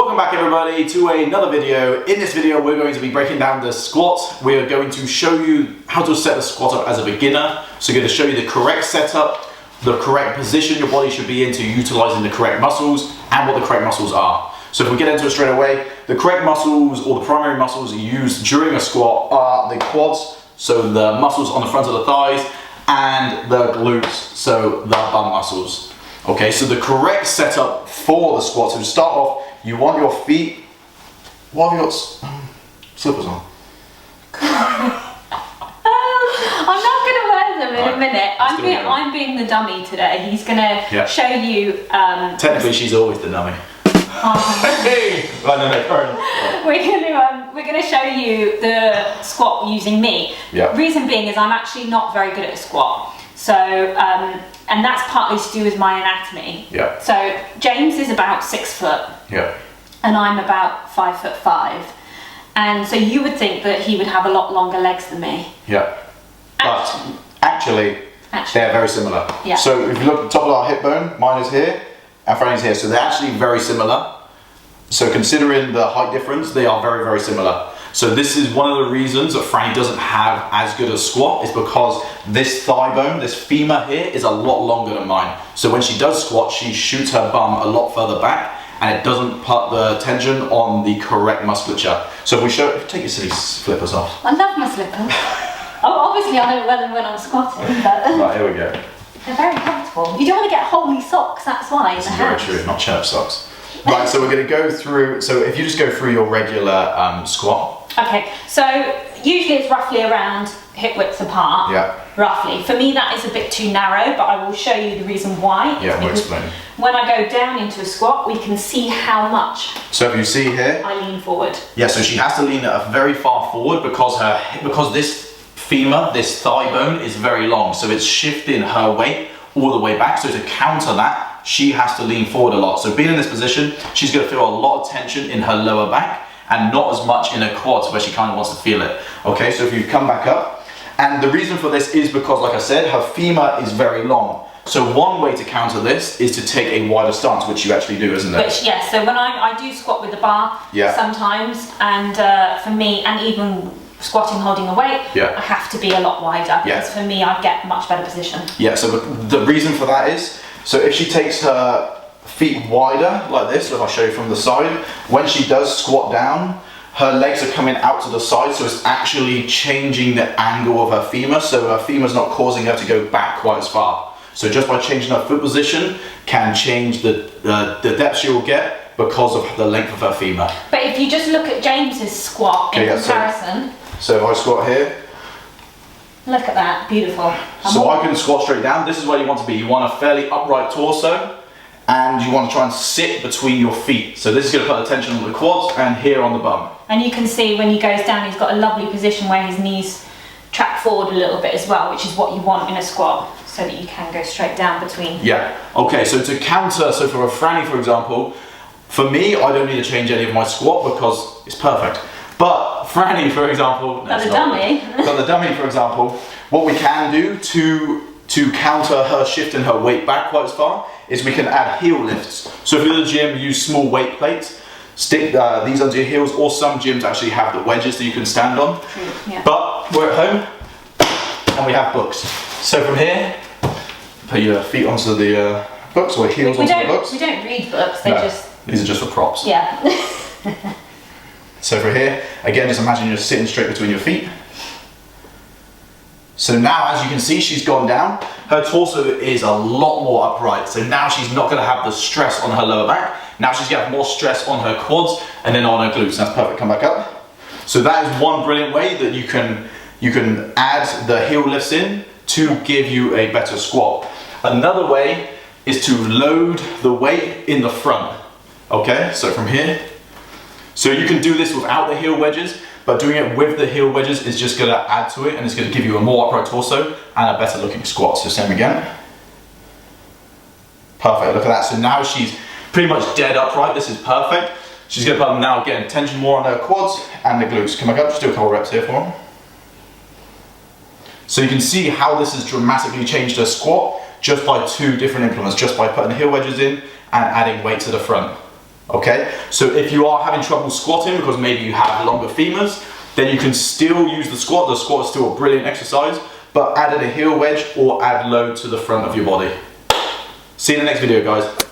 Welcome back everybody to another video. In this video we're going to be breaking down the squat. We're going to show you how to set the squat up as a beginner. So we're going to show you the correct setup, the correct position your body should be in to utilizing the correct muscles and what the correct muscles are. So if we get into it straight away, the correct muscles or the primary muscles used during a squat are the quads, so the muscles on the front of the thighs, and the glutes, so the bum muscles. Okay, so the correct setup for the squat, so to start off, you want your feet, what have you got slippers on? I'm not going to wear them in a minute. I'm being the dummy today. He's going to show you... Technically she's always the dummy. Hey! We're going to show you the squat using me. Yeah. Reason being is I'm actually not very good at a squat. So, and that's partly to do with my anatomy. Yeah. So James is about 6 foot. Yeah. And I'm about 5'5". And so you would think that he would have a lot longer legs than me. Yeah. But actually they're very similar. Yeah. So if you look at the top of our hip bone, mine is here and Franny's here. So they're actually very similar. So considering the height difference, they are very, very similar. So this is one of the reasons that Franny doesn't have as good a squat, is because this thigh bone, this femur here, is a lot longer than mine. So when she does squat, she shoots her bum a lot further back and it doesn't put the tension on the correct musculature. So if we show, take your silly flippers off. I love my slippers. Oh, obviously I don't wear them when I'm squatting, but... Right, here we go. They're very comfortable. You don't want to get holy socks, that's why. This is very true, not church socks. Right, so we're going to go through, so if you just go through your regular squat. Okay, so usually it's roughly around hip widths apart. Yeah. Roughly. For me that is a bit too narrow, but I will show you the reason why. Yeah, we'll explain. When I go down into a squat, we can see how much So if you see here, I lean forward. yeah, so she has to lean very far forward because this femur, this thigh bone is very long, so it's shifting her weight all the way back. So to counter that, she has to lean forward a lot. So being in this position, she's going to feel a lot of tension in her lower back and not as much in her quads where she kind of wants to feel it. Okay, so if you come back up, and the reason for this is because, like I said, her femur is very long. So one way to counter this is to take a wider stance, which you actually do, isn't it? Which, yes, so when I do squat with the bar sometimes, and for me, and even squatting holding a weight, I have to be a lot wider, because for me I get much better position. Yeah, so the reason for that is, so if she takes her feet wider like this, if I show you from the side, when she does squat down, her legs are coming out to the side, so it's actually changing the angle of her femur, so her femur's not causing her to go back quite as far. So just by changing her foot position can change the depth she will get because of the length of her femur. But if you just look at James's squat in comparison. So if I squat here, look at that, beautiful. So I can squat straight down. This is where you want to be. You want a fairly upright torso, and you want to try and sit between your feet. So this is going to put the tension on the quads and here on the bum. And you can see when he goes down, he's got a lovely position where his knees track forward a little bit as well, which is what you want in a squat, so that you can go straight down between. Yeah. Okay, so to counter, so for a Franny, for example, for me, I don't need to change any of my squat because it's perfect. But Franny, for example, for the dummy, for example, what we can do to counter her shifting her weight back quite as far is we can add heel lifts. So if you're at the gym, use small weight plates, stick these under your heels, or some gyms actually have the wedges that you can stand on. Yeah. But we're at home and we have books. So from here, put your feet onto the books or heels onto the books. We don't read books, these are just for props. Yeah. So for here, again, just imagine you're sitting straight between your feet. So now, as you can see, she's gone down. Her torso is a lot more upright. So now she's not going to have the stress on her lower back. Now she's going to have more stress on her quads and then on her glutes. That's perfect. Come back up. So that is one brilliant way that you can add the heel lifts in to give you a better squat. Another way is to load the weight in the front. Okay, so from here. So you can do this without the heel wedges, but doing it with the heel wedges is just going to add to it, and it's going to give you a more upright torso and a better looking squat. So same again. Perfect, look at that. So now she's pretty much dead upright. This is perfect. She's going to put now again tension more on her quads and the glutes. Come back up, just do a couple reps here for them. So you can see how this has dramatically changed her squat just by 2 different implements, just by putting heel wedges in and adding weight to the front. Okay, so if you are having trouble squatting because maybe you have longer femurs, then you can still use the squat. The squat is still a brilliant exercise, but add in a heel wedge or add load to the front of your body. See you in the next video, guys.